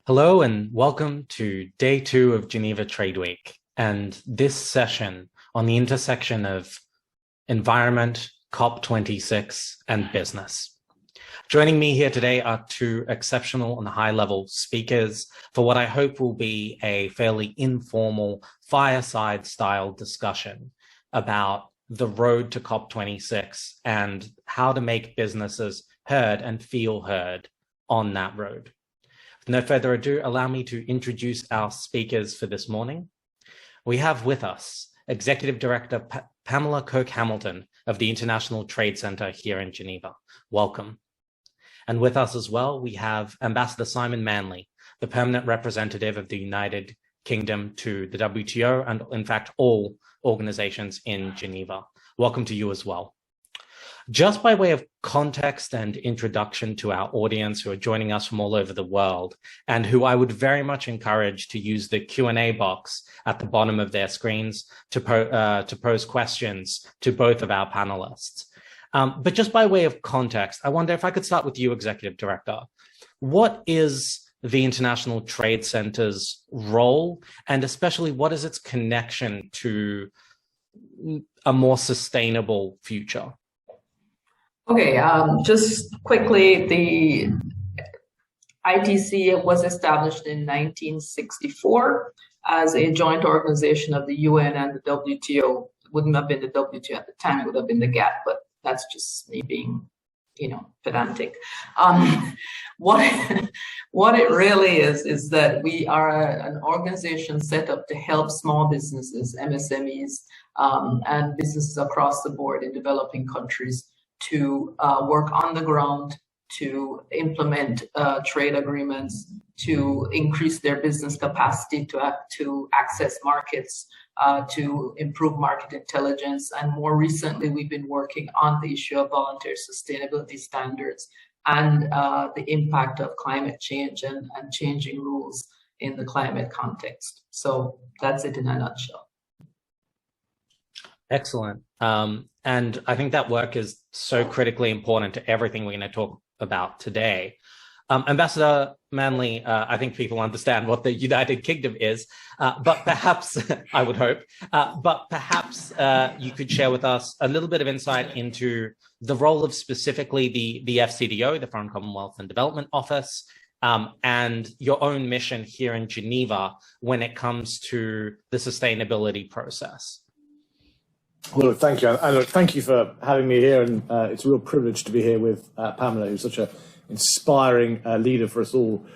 Hello and welcome to day 2 of Geneva Trade Week and this session on the intersection of environment, COP26, and business. Joining me here today are two exceptional and high-level speakers for what I hope will be a fairly informal fireside-style discussion about the road to COP26 and how to make businesses heard and feel heard on that road. No further ado, allow me to introduce our speakers for this morning. We have with us Executive Director Pamela Coke-Hamilton of the International Trade Center here in Geneva. Welcome. And with us as well, we have Ambassador Simon Manley, the permanent representative of the United Kingdom to the WTO and in fact, all organizations in Geneva. Welcome to you as well. Just by way of context and introduction to our audience who are joining us from all over the world and who I would very much encourage to use the Q&A box at the bottom of their screens to pose questions to both of our panelists. But just by way of context, I wonder if I could start with you, Executive Director. What is the International Trade Center's role, and especially what is its connection to a more sustainable future? Okay, just quickly, the ITC was established in 1964 as a joint organization of the UN and the WTO. It wouldn't have been the WTO at the time, it would have been the GATT, but that's just me being, pedantic. What it really is that we are an organization set up to help small businesses, MSMEs, and businesses across the board in developing countries to work on the ground, to implement trade agreements, to increase their business capacity to access markets, to improve market intelligence. And more recently, we've been working on the issue of voluntary sustainability standards and the impact of climate change and changing rules in the climate context. So that's it in a nutshell. Excellent. And I think that work is so critically important to everything we're going to talk about today. Ambassador Manley, I think people understand what the United Kingdom is, but perhaps, I would hope, but perhaps you could share with us a little bit of insight into the role of specifically the FCDO, the Foreign Commonwealth and Development Office, and your own mission here in Geneva when it comes to the sustainability process. Well, thank you. And thank you for having me here. And it's a real privilege to be here with Pamela, who's such an inspiring leader for us all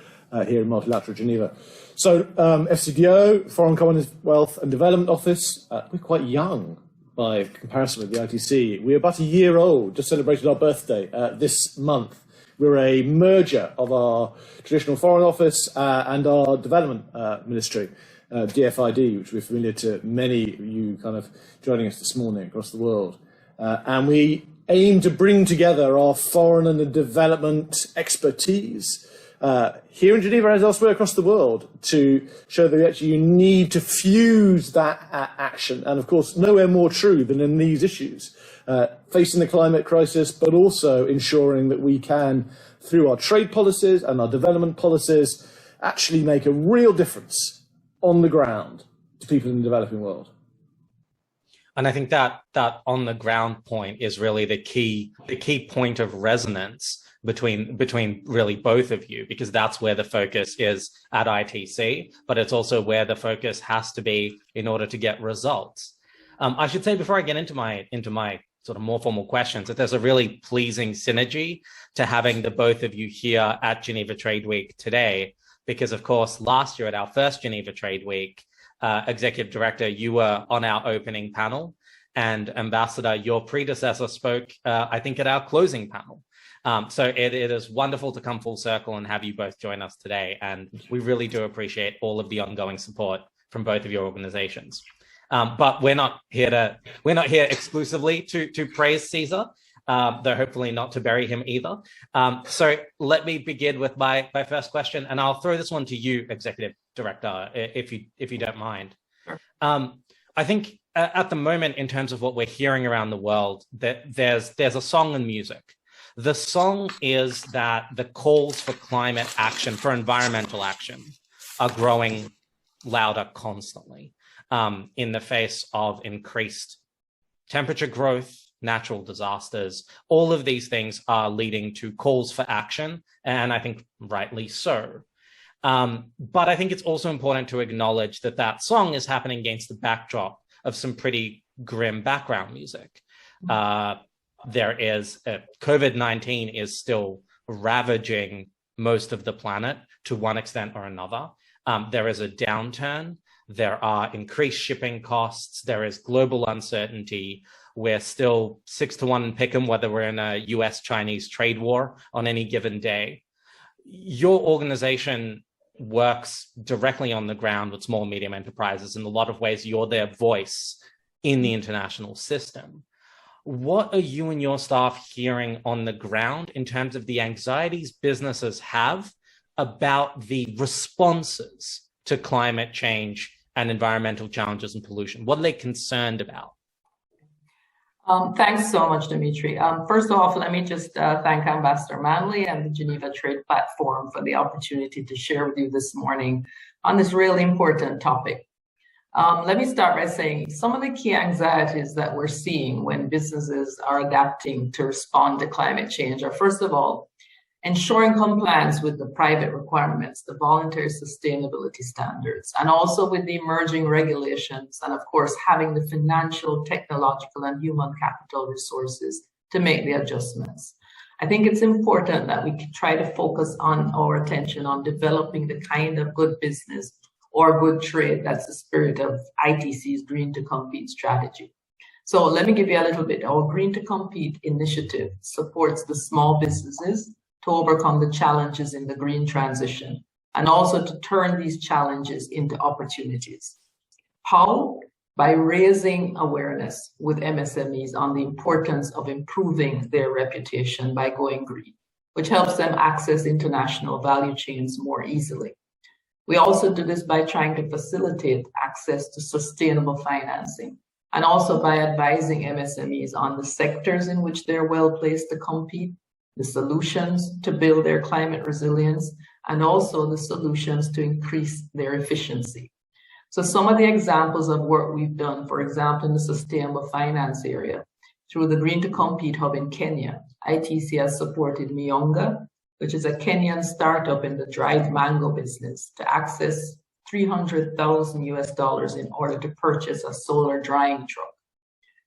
here in multilateral Geneva. So FCDO, Foreign Commonwealth and Development Office, we're quite young by comparison with the ITC. We're about a year old, just celebrated our birthday this month. We're a merger of our traditional Foreign Office and our Development Ministry. DFID, which we're familiar to many of you kind of joining us this morning across the world. And we aim to bring together our foreign and development expertise here in Geneva as elsewhere across the world to show that actually you need to fuse that action. And of course, nowhere more true than in these issues, facing the climate crisis, but also ensuring that we can, through our trade policies and our development policies, actually make a real difference on the ground to people in the developing world. And I think that on the ground point is really the key point of resonance between really both of you, because that's where the focus is at ITC, but it's also where the focus has to be in order to get results. I should say before I get into my sort of more formal questions, that there's a really pleasing synergy to having the both of you here at Geneva Trade Week today. Because, of course, last year at our first Geneva Trade Week, Executive Director, you were on our opening panel, and Ambassador, your predecessor spoke, I think, at our closing panel. So it is wonderful to come full circle and have you both join us today. And we really do appreciate all of the ongoing support from both of your organizations. But we're not here exclusively to praise Caesar. Though hopefully not to bury him either. So let me begin with my first question, and I'll throw this one to you, Executive Director, if you don't mind. Sure. I think at the moment, in terms of what we're hearing around the world, that there's a song and music The song is that the calls for climate action, for environmental action, are growing louder constantly in the face of increased temperature growth, natural disasters. All of these things are leading to calls for action, and I think rightly so. But I think it's also important to acknowledge that that song is happening against the backdrop of some pretty grim background music. There is COVID-19 is still ravaging most of the planet to one extent or another. There is a downturn. There are increased shipping costs. There is global uncertainty. We're still 6-1 in Pick'em, whether we're in a US-Chinese trade war on any given day. Your organization works directly on the ground with small and medium enterprises. In a lot of ways, you're their voice in the international system. What are you and your staff hearing on the ground in terms of the anxieties businesses have about the responses to climate change and environmental challenges and pollution? What are they concerned about? Thanks so much, Dimitri. First off, let me just thank Ambassador Manley and the Geneva Trade Platform for the opportunity to share with you this morning on this really important topic. Let me start by saying some of the key anxieties that we're seeing when businesses are adapting to respond to climate change are, first of all, ensuring compliance with the private requirements, the voluntary sustainability standards, and also with the emerging regulations, and of course, having the financial, technological, and human capital resources to make the adjustments. I think it's important that we try to focus on our attention on developing the kind of good business or good trade that's the spirit of ITC's Green to Compete strategy. So let me give you a little bit. Our Green to Compete initiative supports the small businesses to overcome the challenges in the green transition, and also to turn these challenges into opportunities. How? By raising awareness with MSMEs on the importance of improving their reputation by going green, which helps them access international value chains more easily. We also do this by trying to facilitate access to sustainable financing, and also by advising MSMEs on the sectors in which they're well placed to compete, the solutions to build their climate resilience, and also the solutions to increase their efficiency. So some of the examples of work we've done, for example, in the sustainable finance area, through the Green to Compete hub in Kenya, ITC has supported Mionga, which is a Kenyan startup in the dried mango business, to access $300,000 in order to purchase a solar drying truck.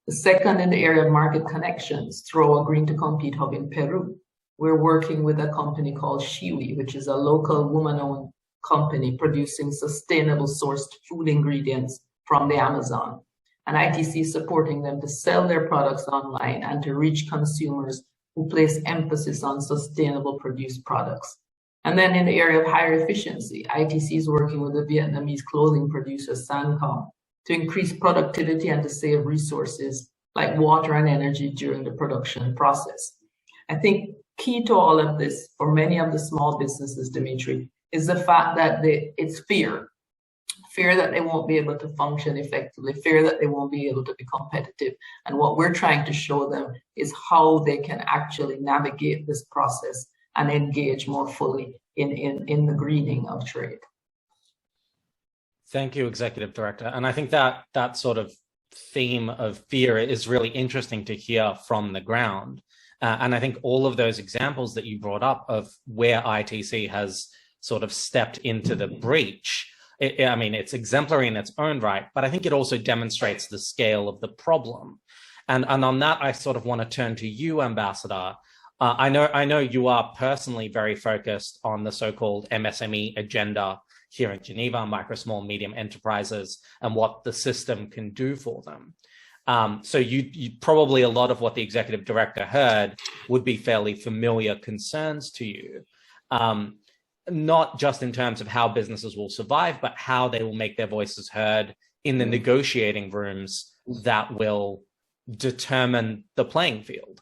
The second, in the area of market connections, through our Green to Compete hub in Peru, we're working with a company called Shiwi, which is a local woman-owned company producing sustainable sourced food ingredients from the Amazon. And ITC is supporting them to sell their products online and to reach consumers who place emphasis on sustainable produced products. And then in the area of higher efficiency, ITC is working with the Vietnamese clothing producer Sancom to increase productivity and to save resources like water and energy during the production process. I think key to all of this for many of the small businesses, Dimitri, is the fact that it's fear that they won't be able to function effectively, fear that they won't be able to be competitive. And what we're trying to show them is how they can actually navigate this process and engage more fully in the greening of trade. Thank you, Executive Director. And I think that sort of theme of fear is really interesting to hear from the ground. And I think all of those examples that you brought up of where ITC has sort of stepped into the breach, I mean, it's exemplary in its own right, but I think it also demonstrates the scale of the problem. And on that, I sort of want to turn to you, Ambassador. I know you are personally very focused on the so-called MSME agenda here in Geneva, micro, small, medium enterprises, and what the system can do for them. So you probably, a lot of what the Executive Director heard would be fairly familiar concerns to you, not just in terms of how businesses will survive, but how they will make their voices heard in the negotiating rooms that will determine the playing field.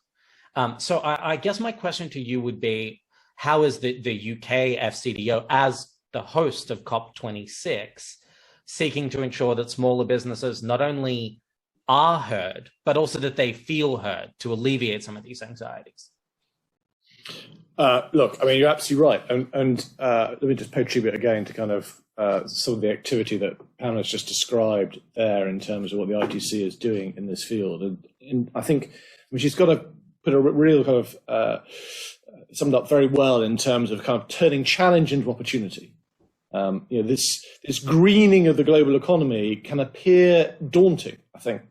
So I guess my question to you would be, how is the UK FCDO, as the host of COP26, seeking to ensure that smaller businesses not only are heard, but also that they feel heard to alleviate some of these anxieties? Look, I mean, you're absolutely right. And let me just pay tribute again to kind of some of the activity that Pamela's just described there in terms of what the ITC is doing in this field. And I think she's got to put a real kind of summed up very well in terms of kind of turning challenge into opportunity. This greening of the global economy can appear daunting, I think,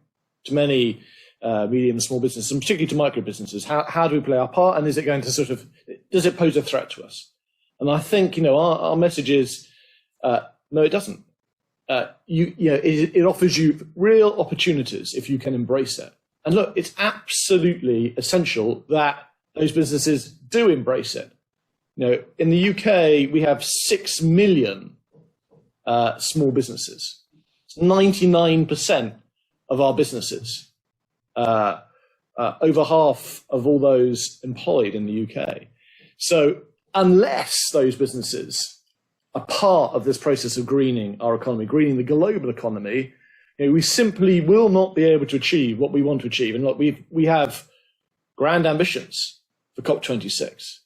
to many medium and small businesses, and particularly to micro businesses. How do we play our part, and is it going to does it pose a threat to us? And I think our message is no, it doesn't. It offers you real opportunities if you can embrace it. And look, it's absolutely essential that those businesses do embrace it. In the UK, we have 6 million small businesses. It's 99% of our businesses. Over half of all those employed in the UK. So unless those businesses are part of this process of greening our economy, greening the global economy, we simply will not be able to achieve what we want to achieve. And look, we have grand ambitions for COP26.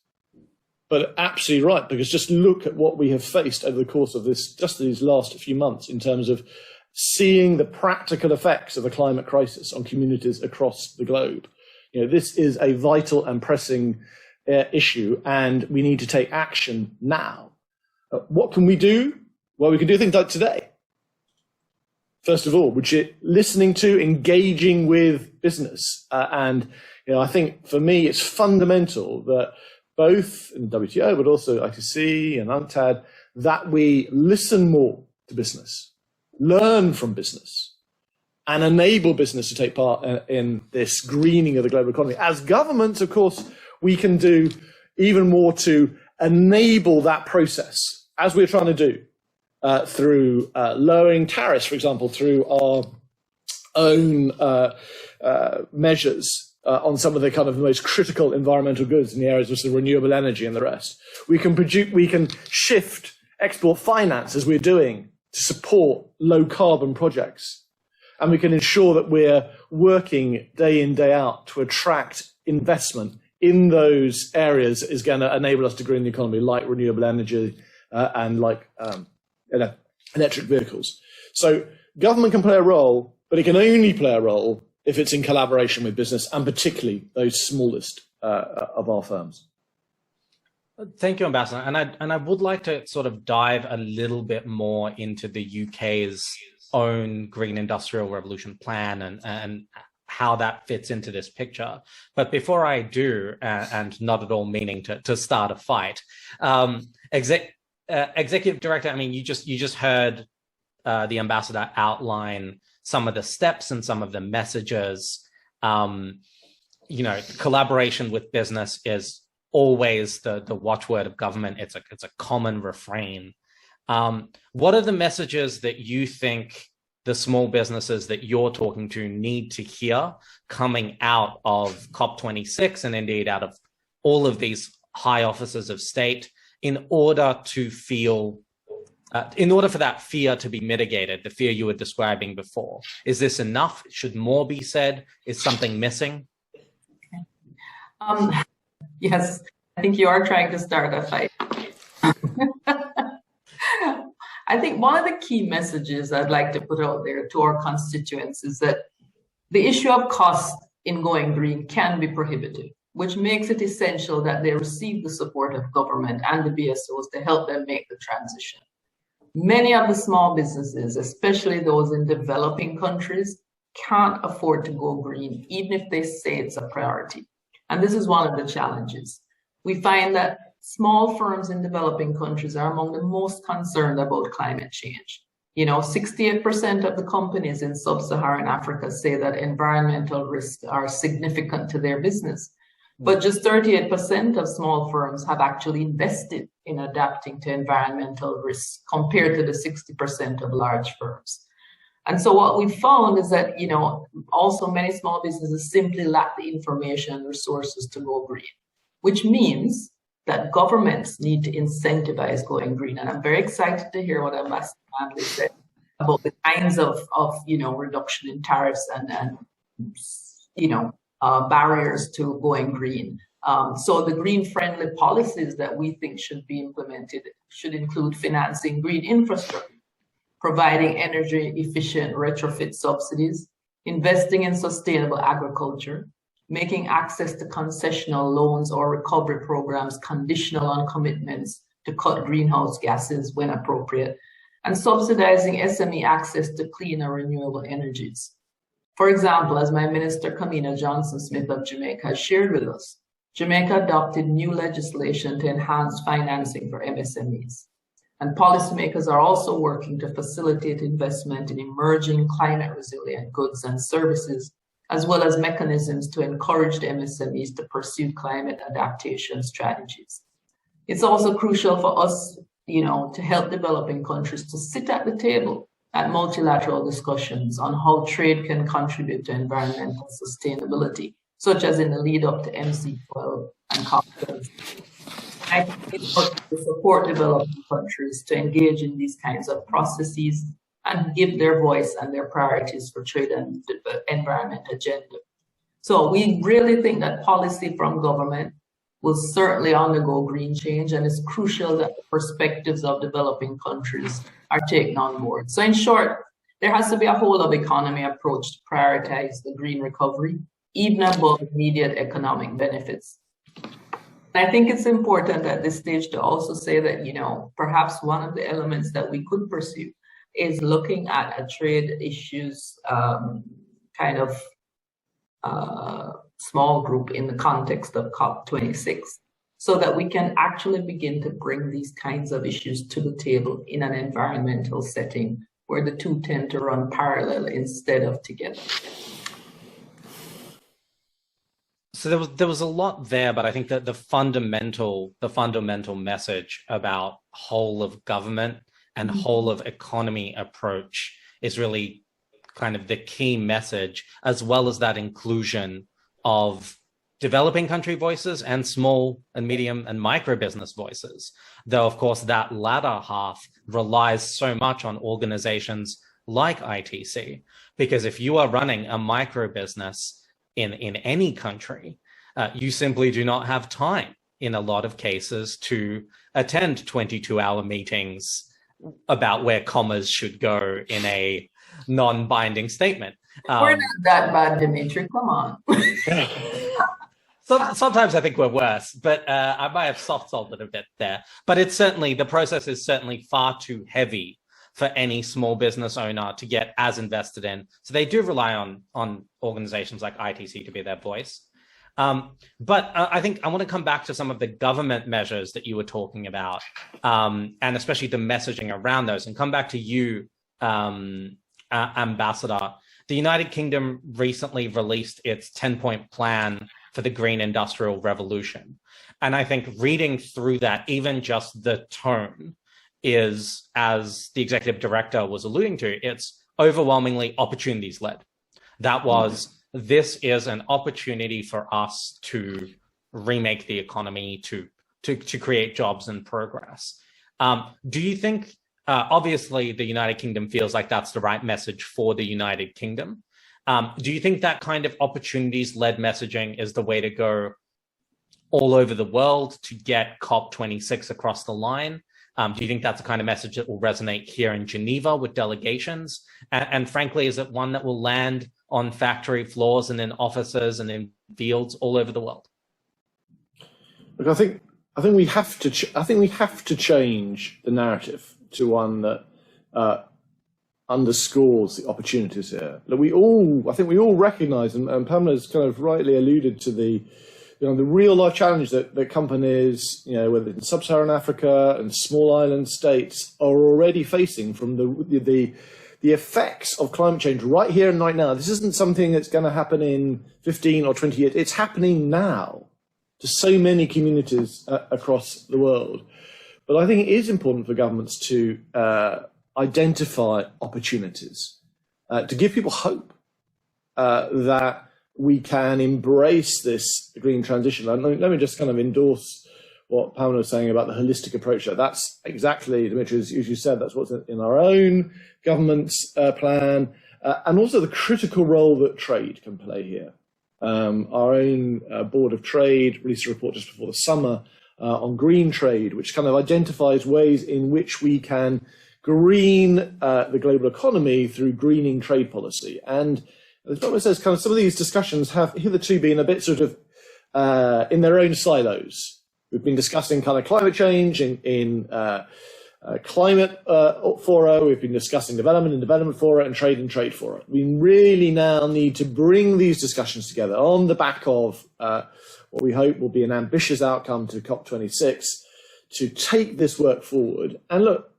But absolutely right, because just look at what we have faced over the course of these last few months in terms of seeing the practical effects of the climate crisis on communities across the globe. This is a vital and pressing issue, and we need to take action now. What can we do? Well, we can do things like today. First of all, which is listening to, engaging with business. And I think for me, it's fundamental that both in the WTO, but also ITC and UNCTAD, that we listen more to business, learn from business, and enable business to take part in this greening of the global economy. As governments, of course, we can do even more to enable that process, as we're trying to do through lowering tariffs, for example, through our own measures on some of the kind of most critical environmental goods in the areas of renewable energy and the rest. We can shift export finance, as we're doing, to support low carbon projects. And we can ensure that we're working day in, day out to attract investment in those areas that is going to enable us to green the economy, like renewable energy and like electric vehicles. So government can play a role, but it can only play a role if it's in collaboration with business, and particularly those smallest of our firms. Thank you, Ambassador. And I would like to sort of dive a little bit more into the UK's own Green Industrial Revolution plan and how that fits into this picture. But before I do, and not at all meaning to start a fight, Executive Director, I mean, you just heard the Ambassador outline some of the steps and some of the messages. Collaboration with business is always the watchword of government. It's a common refrain. What are the messages that you think the small businesses that you're talking to need to hear coming out of COP26 and indeed out of all of these high offices of state in order for that fear to be mitigated, the fear you were describing before? Is this enough? Should more be said? Is something missing? Yes, I think you are trying to start a fight. I think one of the key messages I'd like to put out there to our constituents is that the issue of cost in going green can be prohibitive, which makes it essential that they receive the support of government and the BSOs to help them make the transition. Many of the small businesses, especially those in developing countries, can't afford to go green, even if they say it's a priority. And this is one of the challenges. We find that small firms in developing countries are among the most concerned about climate change. 68% of the companies in sub-Saharan Africa say that environmental risks are significant to their business. But just 38% of small firms have actually invested in adapting to environmental risks compared to the 60% of large firms. And so what we found is that, also many small businesses simply lack the information and resources to go green, which means that governments need to incentivize going green. And I'm very excited to hear what Ambassador Manley said about the kinds of reduction in tariffs and barriers to going green. So the green-friendly policies that we think should be implemented should include financing green infrastructure, providing energy-efficient retrofit subsidies, investing in sustainable agriculture, making access to concessional loans or recovery programs conditional on commitments to cut greenhouse gases when appropriate, and subsidizing SME access to clean and renewable energies. For example, as my minister, Kamina Johnson-Smith of Jamaica, has shared with us, Jamaica adopted new legislation to enhance financing for MSMEs. And policymakers are also working to facilitate investment in emerging climate-resilient goods and services, as well as mechanisms to encourage the MSMEs to pursue climate adaptation strategies. It's also crucial for us, to help developing countries to sit at the table at multilateral discussions on how trade can contribute to environmental sustainability, such as in the lead up to MC12 and COP12. I think it's important to support developing countries to engage in these kinds of processes and give their voice and their priorities for trade and environment agenda. So we really think that policy from government will certainly undergo green change, and it's crucial that the perspectives of developing countries are taken on board. So in short, there has to be a whole of economy approach to prioritize the green recovery, even above immediate economic benefits. And I think it's important at this stage to also say that, perhaps one of the elements that we could pursue is looking at a trade issues small group in the context of COP26, so that we can actually begin to bring these kinds of issues to the table in an environmental setting where the two tend to run parallel instead of together. So there was a lot there, but I think that the fundamental message about whole of government and whole of economy approach is really kind of the key message, as well as that inclusion of developing country voices and small and medium and micro business voices. Though, of course, that latter half relies so much on organizations like ITC, because if you are running a micro business in any country, you simply do not have time in a lot of cases to attend 22-hour meetings about where commas should go in a non-binding statement. We're not that bad, Dimitri, come on. Sometimes I think we're worse, but I might have soft-sold a bit there. But it's certainly, the process is certainly far too heavy for any small business owner to get as invested in. So they do rely on organizations like ITC to be their voice. But I think I want to come back to some of the government measures that you were talking about, and especially the messaging around those, and come back to you, Ambassador. The United Kingdom recently released its 10-point plan for the Green Industrial Revolution. And I think reading through that, even just the tone is, as the executive director was alluding to, it's overwhelmingly opportunities-led. That was, this is an opportunity for us to remake the economy, to create jobs and progress. Do you think, obviously the United Kingdom feels like that's the right message for the United Kingdom. Do you think that kind of opportunities-led messaging is the way to go all over the world to get COP26 across the line? Do you think that's the kind of message that will resonate here in Geneva with delegations? And frankly, is it one that will land on factory floors and in offices and in fields all over the world? Look, I think we have to change the narrative to one that underscores the opportunities here. Look, I think we all recognise, and Pamela's kind of rightly alluded to the real life challenge that companies, whether it's in sub-Saharan Africa and small island states, are already facing from the effects of climate change right here and right now. This isn't something that's going to happen in 15 or 20 years. It's happening now to so many communities across the world. But I think it is important for governments to identify opportunities, to give people hope that we can embrace this green transition. Let me just kind of endorse what Pamela was saying about the holistic approach. That's exactly, Dimitri, as you said, that's what's in our own government's plan, and also the critical role that trade can play here. Our own Board of Trade released a report just before the summer on green trade, which kind of identifies ways in which we can green the global economy through greening trade policy. And as Dr. says, kind of some of these discussions have hitherto been a bit sort of in their own silos. We've been discussing kind of climate change in climate fora, we've been discussing development in development fora and trade fora. We really now need to bring these discussions together on the back of what we hope will be an ambitious outcome to COP26 to take this work forward. And look,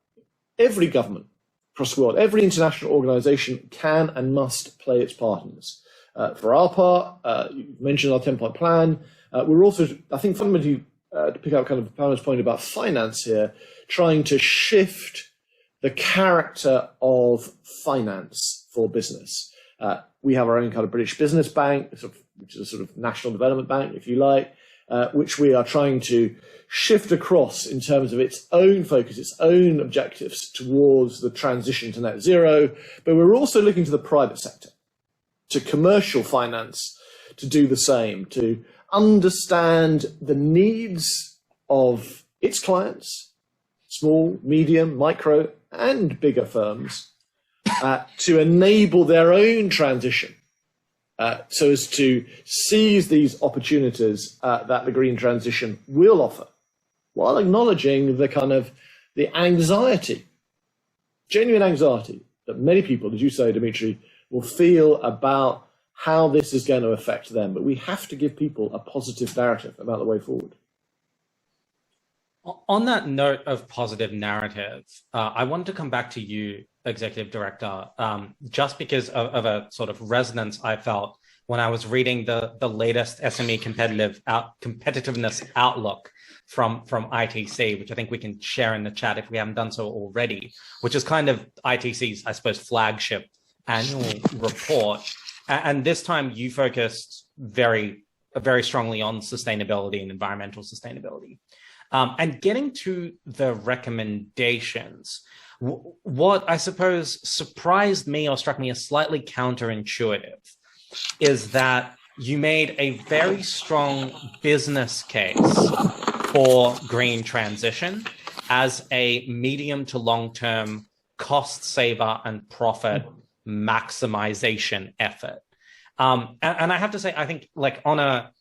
every government across the world, every international organization can and must play its part in this. For our part, you mentioned our 10-point plan. We're also, I think, fundamentally, to pick up kind of Pamela's point about finance here, trying to shift the character of finance for business. We have our own kind of British Business Bank, which is a sort of national development bank, if you like, which we are trying to shift across in terms of its own focus, its own objectives towards the transition to net zero. But we're also looking to the private sector, to commercial finance, to do the same, to understand the needs of its clients, small, medium, micro, and bigger firms, to enable their own transition, so as to seize these opportunities that the green transition will offer, while acknowledging the kind of the anxiety, genuine anxiety that many people, as you say, Dimitri, will feel about how this is going to affect them. But we have to give people a positive narrative about the way forward. On that note of positive narrative, I wanted to come back to you, Executive Director, just because of a sort of resonance I felt when I was reading the latest SME competitiveness outlook from ITC, which I think we can share in the chat if we haven't done so already, which is kind of ITC's, I suppose, flagship annual report. And this time you focused very strongly on sustainability and environmental sustainability. And getting to the recommendations, what I suppose surprised me or struck me as slightly counterintuitive is that you made a very strong business case for green transition as a medium to long-term cost saver and profit maximization effort. And I have to say, I think like in a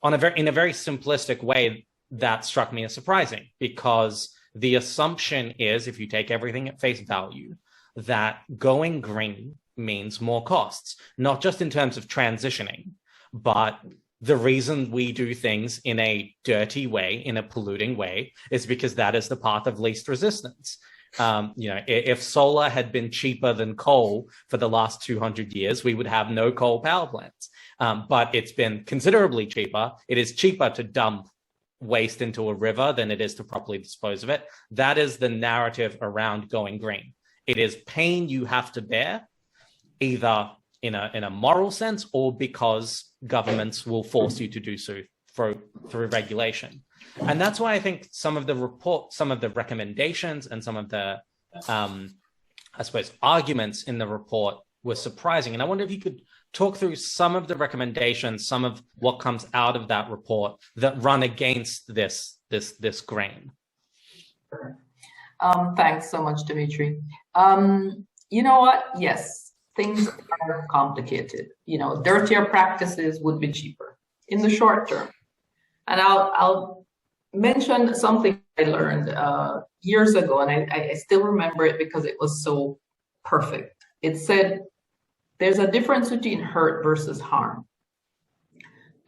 very simplistic way, that struck me as surprising, because the assumption is, if you take everything at face value, that going green means more costs, not just in terms of transitioning, but the reason we do things in a dirty way, in a polluting way, is because that is the path of least resistance. If solar had been cheaper than coal for the last 200 years, we would have no coal power plants. But it's been considerably cheaper. It is cheaper to dump waste into a river than it is to properly dispose of it. That is the narrative around going green. It is pain you have to bear, either in a moral sense or because governments will force you to do so through regulation. And that's why I think some of the recommendations and some of the, I suppose, arguments in the report were surprising. And I wonder if you could talk through some of the recommendations, some of what comes out of that report that run against this grain. Sure. Thanks so much, Dimitri. You know what? Yes, things are complicated. Dirtier practices would be cheaper in the short term. And I'll mention something I learned years ago, and I still remember it because it was so perfect. It said, there's a difference between hurt versus harm.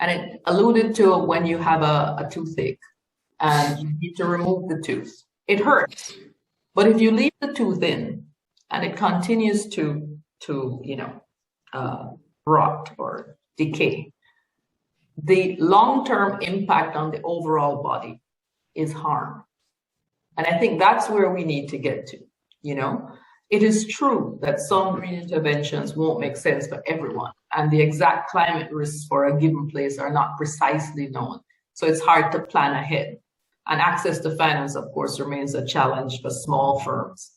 And it alluded to when you have a toothache and you need to remove the tooth. It hurts. But if you leave the tooth in and it continues to rot or decay, the long-term impact on the overall body is harm. And I think that's where we need to get to, It is true that some green interventions won't make sense for everyone, and the exact climate risks for a given place are not precisely known. So it's hard to plan ahead. And access to finance, of course, remains a challenge for small firms.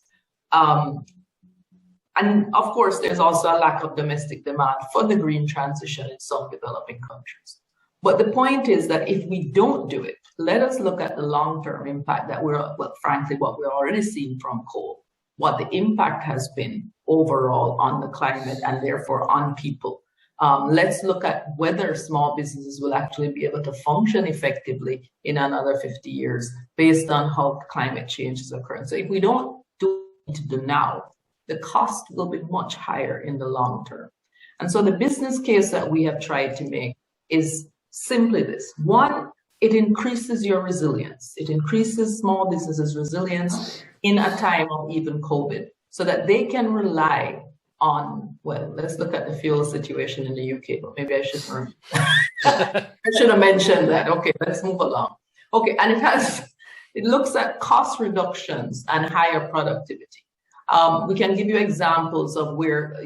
And of course, there's also a lack of domestic demand for the green transition in some developing countries. But the point is that if we don't do it, let us look at the long-term impact that frankly, what we're already seeing from coal, what the impact has been overall on the climate and therefore on people. Let's look at whether small businesses will actually be able to function effectively in another 50 years based on how climate change is occurring. So if we don't do what we need to do now, the cost will be much higher in the long term. And so the business case that we have tried to make is simply this. One, it increases your resilience. It increases small businesses' resilience in a time of even COVID so that they can rely on, well, let's look at the fuel situation in the UK, but maybe I shouldn't. I should have mentioned that. Okay, let's move along. Okay, and it looks at cost reductions and higher productivity. We can give you examples of where,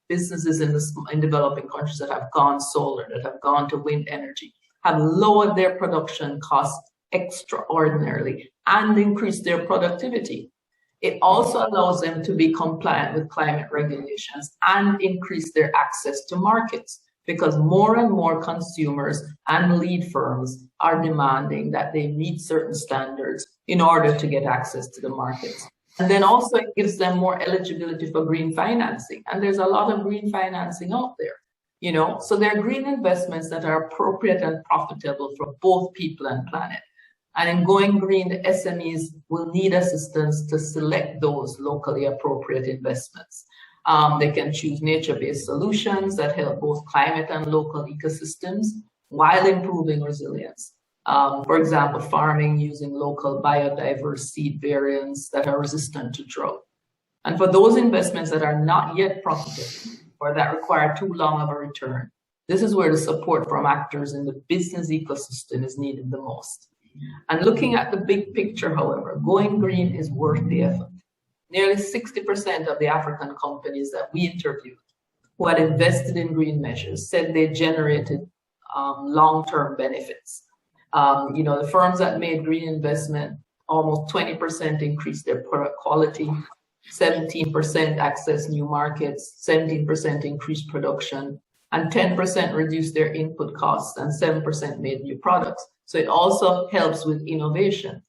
businesses in developing countries that have gone solar, that have gone to wind energy, have lowered their production costs extraordinarily and increased their productivity. It also allows them to be compliant with climate regulations and increase their access to markets because more and more consumers and lead firms are demanding that they meet certain standards in order to get access to the markets. And then also it gives them more eligibility for green financing. And there's a lot of green financing out there, so they're green investments that are appropriate and profitable for both people and planet. And in going green, the SMEs will need assistance to select those locally appropriate investments. They can choose nature-based solutions that help both climate and local ecosystems while improving resilience. For example, farming using local biodiverse seed variants that are resistant to drought. And for those investments that are not yet profitable or that require too long of a return, this is where the support from actors in the business ecosystem is needed the most. And looking at the big picture, however, going green is worth the effort. Nearly 60% of the African companies that we interviewed who had invested in green measures said they generated long-term benefits. The firms that made green investment, almost 20% increased their product quality, 17% accessed new markets, 17% increased production, and 10% reduced their input costs, and 7% made new products. So it also helps with innovation.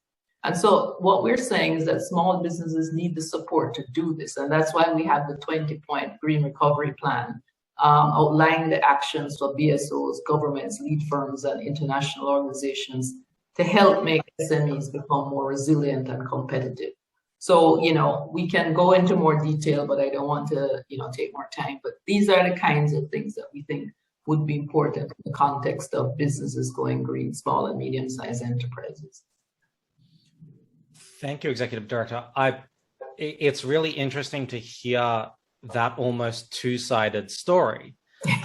And so what we're saying is that small businesses need the support to do this. And that's why we have the 20-point Green Recovery Plan, outlining the actions for BSOs, governments, lead firms, and international organizations to help make SMEs become more resilient and competitive. So, we can go into more detail, but I don't want to, take more time. But these are the kinds of things that we think would be important in the context of businesses going green, small and medium-sized enterprises. Thank you, Executive Director. It's really interesting to hear that almost two-sided story.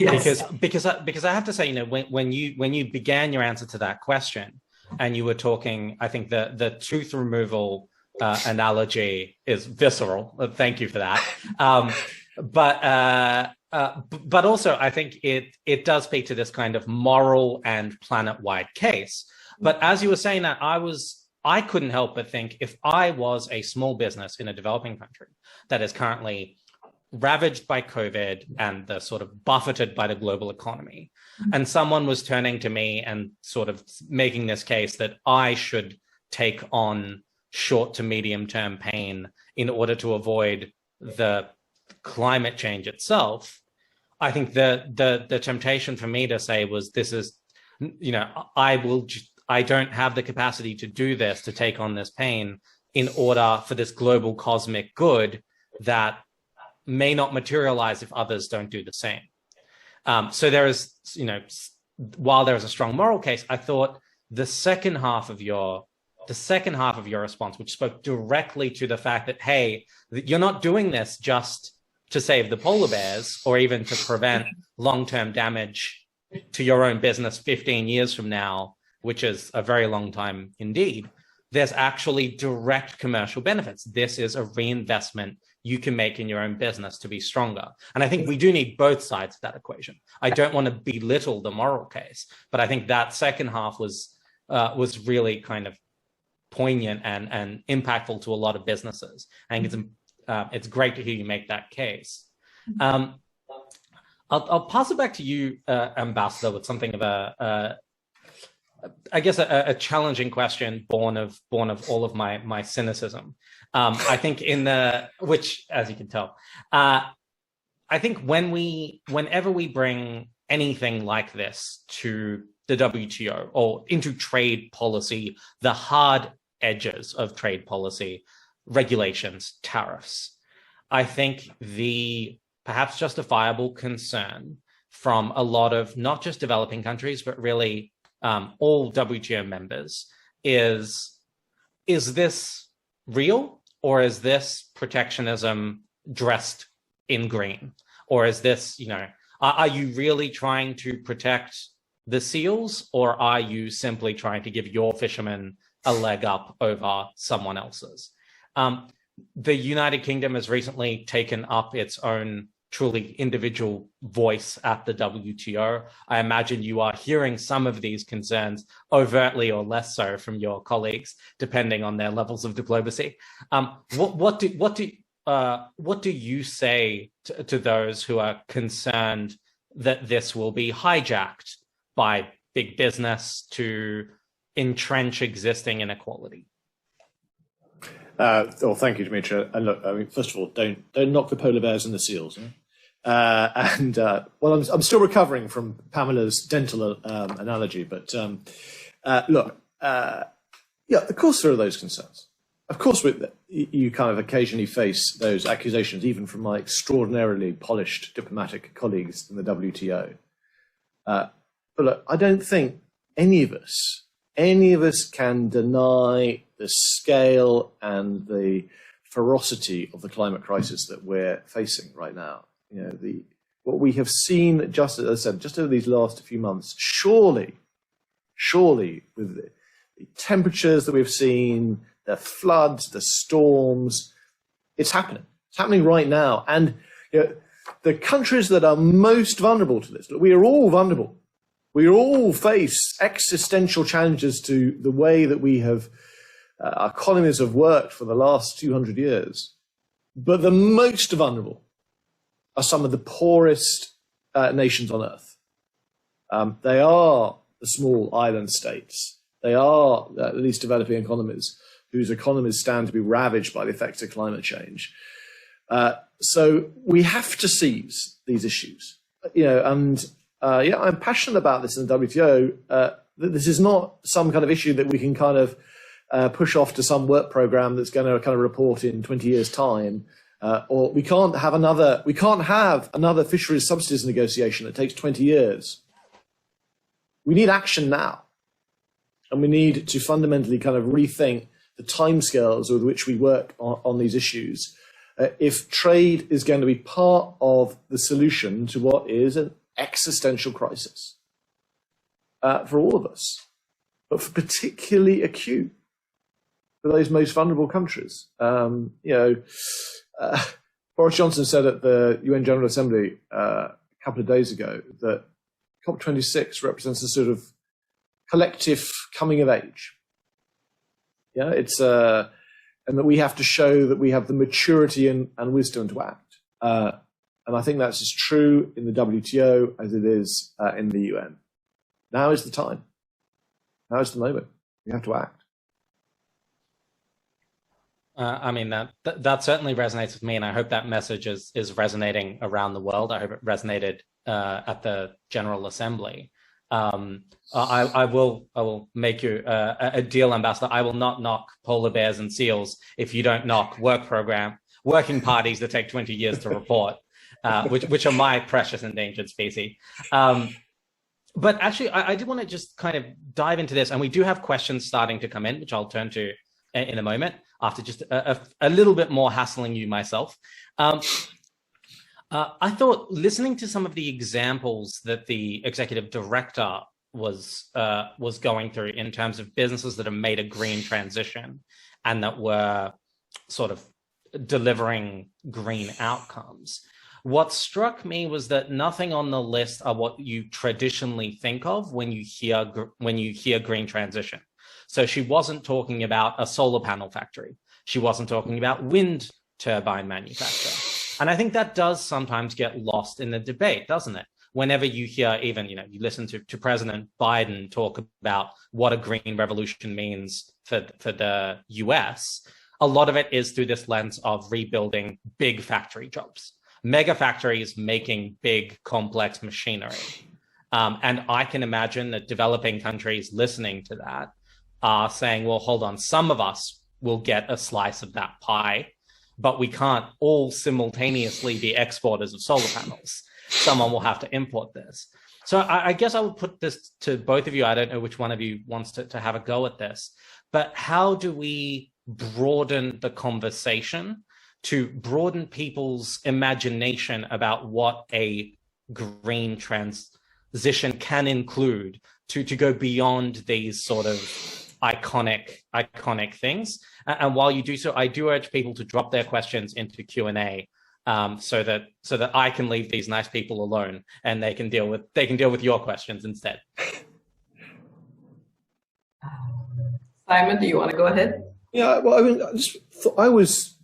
Yes. Because I have to say, when you began your answer to that question, and you were talking, I think the tooth removal analogy is visceral. Thank you for that. But also, I think it does speak to this kind of moral and planet-wide case. But as you were saying that, I couldn't help but think, if I was a small business in a developing country that is currently ravaged by COVID and the sort of buffeted by the global economy, and someone was turning to me and sort of making this case that I should take on short to medium term pain in order to avoid the climate change itself, I think the temptation for me to say was, this is, I don't have the capacity to do this, to take on this pain in order for this global cosmic good that may not materialize if others don't do the same. So there is, while there is a strong moral case, I thought the second half of your response, which spoke directly to the fact that, hey, you're not doing this just to save the polar bears or even to prevent long-term damage to your own business 15 years from now, which is a very long time indeed. There's actually direct commercial benefits. This is a reinvestment you can make in your own business to be stronger. And I think we do need both sides of that equation. I don't want to belittle the moral case, but I think that second half was really kind of poignant and impactful to a lot of businesses. I think it's great to hear you make that case. I'll pass it back to you, Ambassador, with something of a challenging question born of all of my cynicism. I think which, as you can tell, I think whenever we bring anything like this to the WTO or into trade policy, the hard edges of trade policy, regulations, tariffs, I think the perhaps justifiable concern from a lot of not just developing countries, but really all WTO members is this real, or is this protectionism dressed in green? Or is this, are you really trying to protect the seals, or are you simply trying to give your fishermen a leg up over someone else's? The United Kingdom has recently taken up its own truly individual voice at the WTO. I imagine you are hearing some of these concerns overtly or less so from your colleagues, depending on their levels of diplomacy. What do you say to those who are concerned that this will be hijacked by big business to entrench existing inequality? Well, thank you, Dimitri. And look, I mean, first of all, don't knock the polar bears and the seals. I'm still recovering from Pamela's dental analogy, but look, of course there are those concerns. Of course, you kind of occasionally face those accusations, even from my extraordinarily polished diplomatic colleagues in the WTO. But look, I don't think any of us can deny the scale and the ferocity of the climate crisis that we're facing right now. What we have seen, just as I said, just over these last few months, surely with the temperatures that we've seen, the floods, the storms, it's happening. It's happening right now. And the countries that are most vulnerable to this, look, we are all vulnerable. We all face existential challenges to the way that we have, our economies have worked for the last 200 years. But the most vulnerable are some of the poorest nations on earth. They are the small island states. They are the least developing economies, whose economies stand to be ravaged by the effects of climate change. So we have to seize these issues, I'm passionate about this in the WTO. This is not some kind of issue that we can kind of push off to some work program that's going to kind of report in 20 years' time, or we can't have another fisheries subsidies negotiation that takes 20 years. We need action now, and we need to fundamentally kind of rethink the timescales with which we work on these issues. If trade is going to be part of the solution to what is an existential crisis for all of us, but for particularly acute for those most vulnerable countries. Boris Johnson said at the UN General Assembly a couple of days ago that COP26 represents a sort of collective coming of age. And that we have to show that we have the maturity and wisdom to act. And I think that's as true in the WTO as it is in the UN. Now is the time. Now is the moment. We have to act. That certainly resonates with me, and I hope that message is resonating around the world. I hope it resonated at the General Assembly. I will make you a deal, Ambassador. I will not knock polar bears and seals if you don't knock working parties that take 20 years to report. Which are my precious endangered species. But actually, I did want to just kind of dive into this, and we do have questions starting to come in, which I'll turn to in a moment after just a little bit more hassling you myself. I thought listening to some of the examples that the executive director was going through in terms of businesses that have made a green transition and that were sort of delivering green outcomes. What struck me was that nothing on the list are what you traditionally think of when you hear green transition. So she wasn't talking about a solar panel factory. She wasn't talking about wind turbine manufacture. And I think that does sometimes get lost in the debate, doesn't it? Whenever you hear even, you listen to President Biden talk about what a green revolution means for the US, a lot of it is through this lens of rebuilding big factory jobs, mega factories making big, complex machinery. And I can imagine that developing countries listening to that are saying, well, hold on, some of us will get a slice of that pie, but we can't all simultaneously be exporters of solar panels. Someone will have to import this. So I guess I would put this to both of you. I don't know which one of you wants to have a go at this, but how do we broaden the conversation to broaden people's imagination about what a green transition can include to go beyond these sort of iconic things? And while you do so, I do urge people to drop their questions into Q&A so that I can leave these nice people alone and they can deal with your questions instead. Simon, do you want to go ahead? Yeah, well, I mean, I was,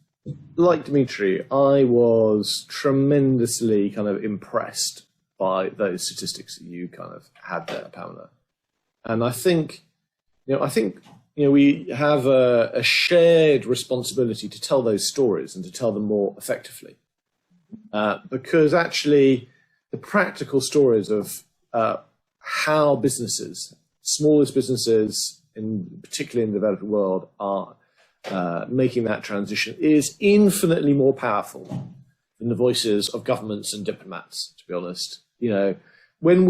like Dimitri, I was tremendously kind of impressed by those statistics that you kind of had there, Pamela. And I think we have a shared responsibility to tell those stories and to tell them more effectively. Because actually, the practical stories of how businesses, smallest businesses, particularly in the developed world, are making that transition is infinitely more powerful than the voices of governments and diplomats, to be honest. When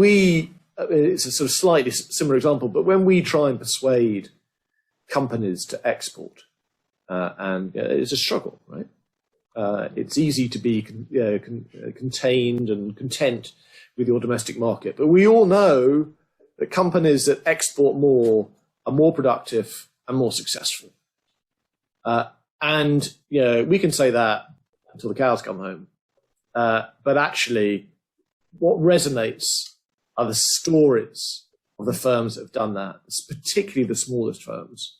it's a sort of slightly similar example, but when we try and persuade companies to export, and it's a struggle, right? It's easy to be contained and content with your domestic market, but we all know that companies that export more are more productive and more successful. And we can say that until the cows come home. But actually, what resonates are the stories of the firms that have done that, particularly the smallest firms,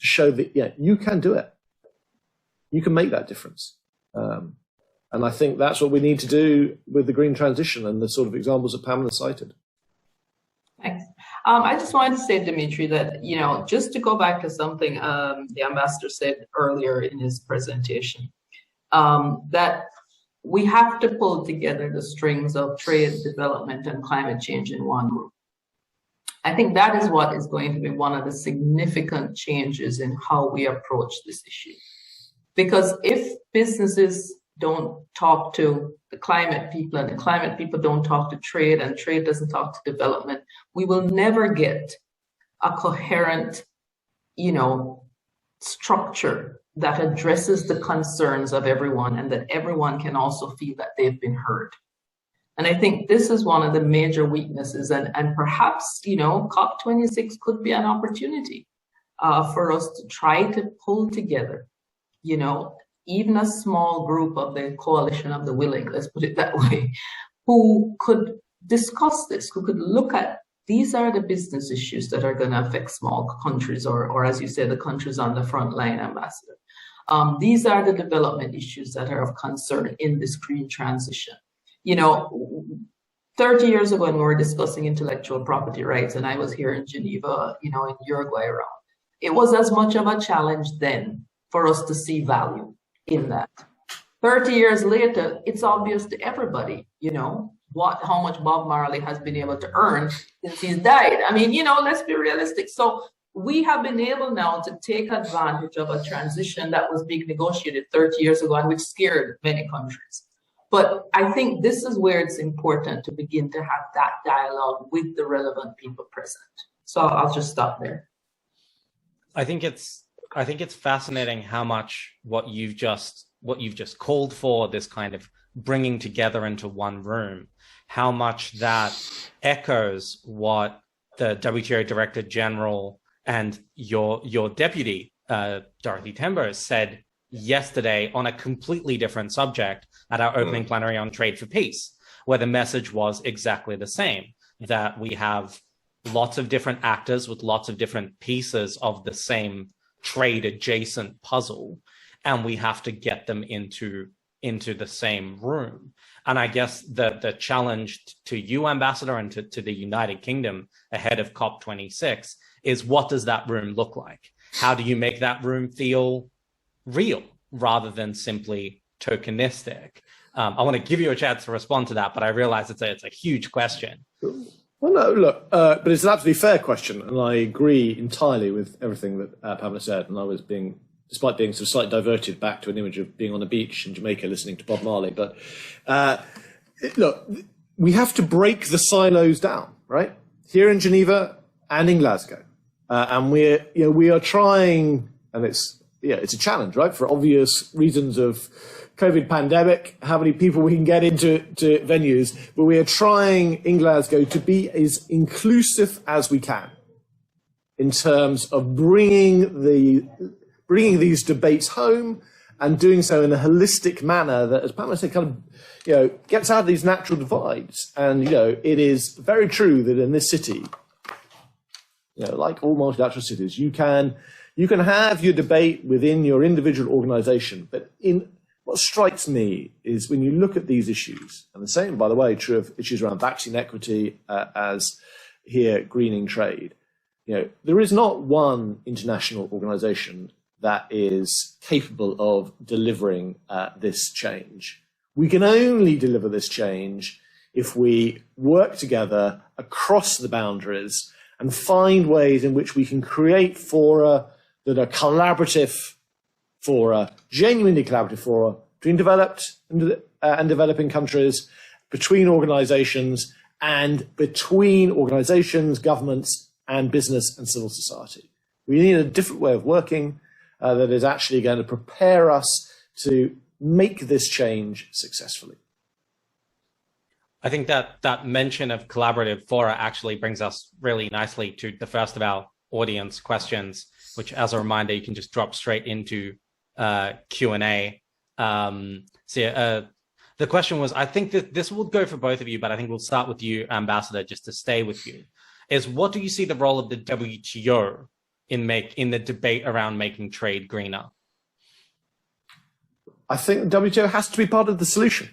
to show that, you can do it. You can make that difference. And I think that's what we need to do with the green transition and the sort of examples that Pamela cited. Thanks. I just wanted to say, Dimitri, that, just to go back to something the ambassador said earlier in his presentation, that we have to pull together the strings of trade, development, and climate change in one group. I think that is what is going to be one of the significant changes in how we approach this issue. Because if businesses don't talk to the climate people and the climate people don't talk to trade and trade doesn't talk to development, we will never get a coherent, structure that addresses the concerns of everyone and that everyone can also feel that they've been heard. And I think this is one of the major weaknesses, and perhaps, COP26 could be an opportunity for us to try to pull together, even a small group of the coalition of the willing, let's put it that way, who could discuss this, who could look at these are the business issues that are going to affect small countries, or as you say, the countries on the front line, Ambassador. These are the development issues that are of concern in this green transition. 30 years ago when we were discussing intellectual property rights, and I was here in Geneva, in Uruguay around, it was as much of a challenge then for us to see value in that. 30 years later, it's obvious to everybody, how much Bob Marley has been able to earn since he's died. I mean, let's be realistic. So we have been able now to take advantage of a transition that was being negotiated 30 years ago and which scared many countries. But I think this is where it's important to begin to have that dialogue with the relevant people present. So I'll just stop there. I think it's fascinating how much what you've just called for, this kind of bringing together into one room, how much that echoes what the WTO Director General and your deputy, Dorothy Tembo, said yesterday on a completely different subject at our opening plenary on Trade for Peace, where the message was exactly the same, that we have lots of different actors with lots of different pieces of the same trade adjacent puzzle. and we have to get them into the same room. And I guess the challenge to you, Ambassador, and to the United Kingdom ahead of COP26 is, what does that room look like? How do you make that room feel real rather than simply tokenistic? I want to give you a chance to respond to that, but I realize it's a huge question. Well, no, look, but it's an absolutely fair question, and I agree entirely with everything that Pamela said. And I was despite being sort of slightly diverted back to an image of being on a beach in Jamaica listening to Bob Marley. But look, we have to break the silos down, right? Here in Geneva and in Glasgow, and we are trying, and it's a challenge, right? For obvious reasons of COVID pandemic, how many people we can get into venues, but we are trying in Glasgow to be as inclusive as we can in terms of bringing these debates home and doing so in a holistic manner that, as Pamela said, kind of, gets out of these natural divides. And, it is very true that in this city, like all multilateral cities, you can have your debate within your individual organization, but what strikes me is when you look at these issues, and the same, by the way, true of issues around vaccine equity, as here, greening trade, there is not one international organization that is capable of delivering this change. We can only deliver this change if we work together across the boundaries and find ways in which we can create fora that are collaborative fora, genuinely collaborative fora, between developed and developing countries, between organizations, and between organizations, governments, and business and civil society. We need a different way of working that is actually going to prepare us to make this change successfully. I think that mention of collaborative fora actually brings us really nicely to the first of our audience questions, which, as a reminder, you can just drop straight into Q&A. The question was, I think that this will go for both of you, but I think we'll start with you, Ambassador, just to stay with you, is what do you see the role of the WTO in the debate around making trade greener? I think the WTO has to be part of the solution.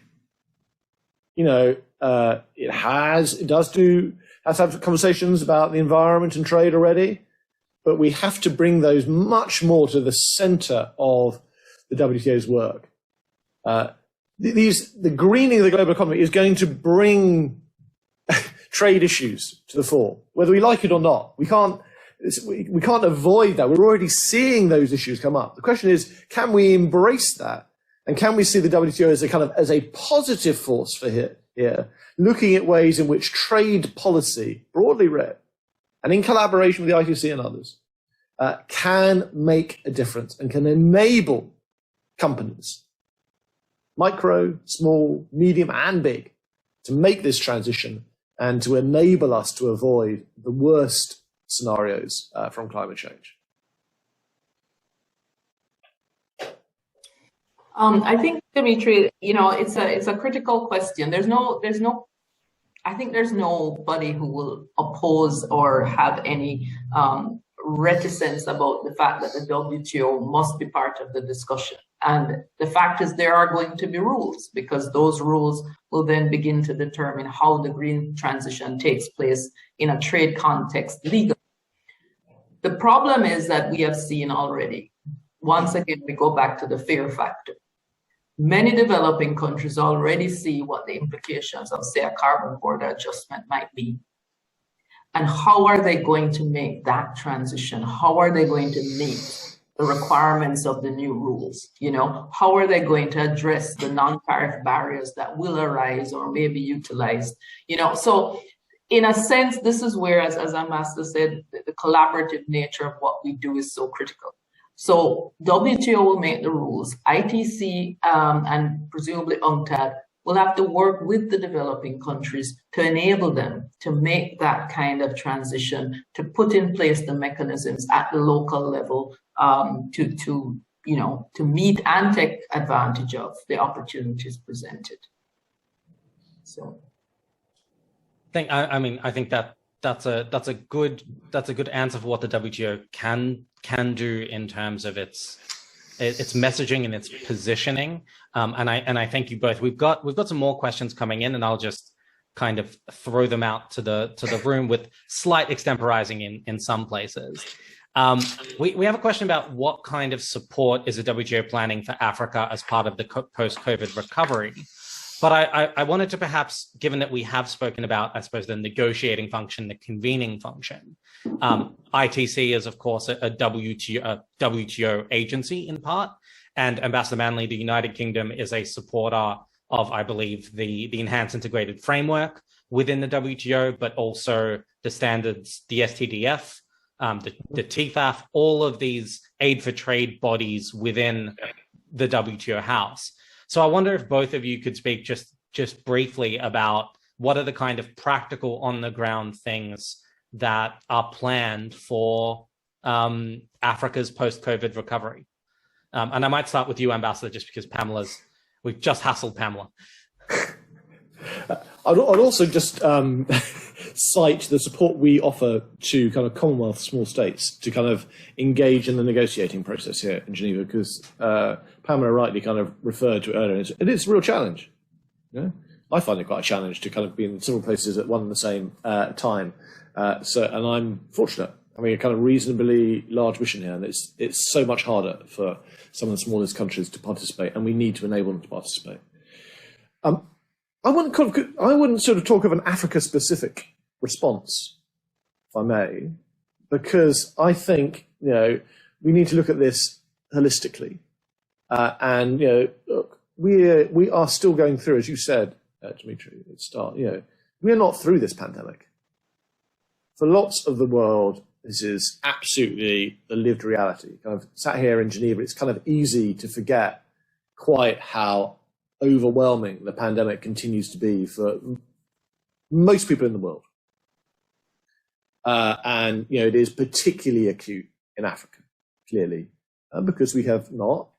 It has to have conversations about the environment and trade already, but we have to bring those much more to the center of the WTO's work. The greening of the global economy is going to bring trade issues to the fore, whether we like it or not. We can't avoid that. We're already seeing those issues come up. The question is, can we embrace that? And can we see the WTO as a positive force for here, looking at ways in which trade policy, broadly read, and in collaboration with the ITC and others, can make a difference and can enable companies, micro, small, medium, and big, to make this transition and to enable us to avoid the worst scenarios from climate change. I think, Dimitri, it's a critical question. I think there's nobody who will oppose or have any reticence about the fact that the WTO must be part of the discussion. And the fact is there are going to be rules, because those rules will then begin to determine how the green transition takes place in a trade context legally. The problem is that we have seen already, once again, we go back to the fear factor. Many developing countries already see what the implications of, say, a carbon border adjustment might be. And how are they going to make that transition? How are they going to meet the requirements of the new rules? How are they going to address the non-tariff barriers that will arise or may be utilized? So in a sense, this is where, as Ambassador said, the collaborative nature of what we do is so critical. So WTO will make the rules. ITC and presumably UNCTAD will have to work with the developing countries to enable them to make that kind of transition, to put in place the mechanisms at the local level to meet and take advantage of the opportunities presented. So, I think that's a good answer for what the WTO can do in terms of its its messaging and its positioning. And I thank you both. We've got some more questions coming in, and I'll just kind of throw them out to the room with slight extemporizing in some places. We have a question about what kind of support is the WTO planning for Africa as part of the post-COVID recovery. But I wanted to perhaps, given that we have spoken about, I suppose, the negotiating function, the convening function, ITC is, of course, a WTO agency in part, and Ambassador Manley, the United Kingdom, is a supporter of, I believe, the enhanced integrated framework within the WTO, but also the standards, the STDF, the TFAF, all of these aid for trade bodies within the WTO house. So I wonder if both of you could speak just briefly about what are the kind of practical on the ground things that are planned for Africa's post-COVID recovery. And I might start with you, Ambassador, just because we've just hassled Pamela. I'd also just cite the support we offer to kind of Commonwealth small states to kind of engage in the negotiating process here in Geneva, because Pamela rightly kind of referred to it earlier. It is a real challenge. You know? I find it quite a challenge to kind of be in several places at one and the same time. And I'm fortunate. I mean, a kind of reasonably large mission here, and it's so much harder for some of the smallest countries to participate, and we need to enable them to participate. I wouldn't sort of talk of an Africa-specific response, if I may, because I think, you know, we need to look at this holistically. And, you know, look, we are still going through, as you said, Dimitri, at the start, you know, we are not through this pandemic. For lots of the world, this is absolutely the lived reality. Kind of sat here in Geneva, it's kind of easy to forget quite how overwhelming the pandemic continues to be for most people in the world. And, you know, it is particularly acute in Africa, clearly, because we have not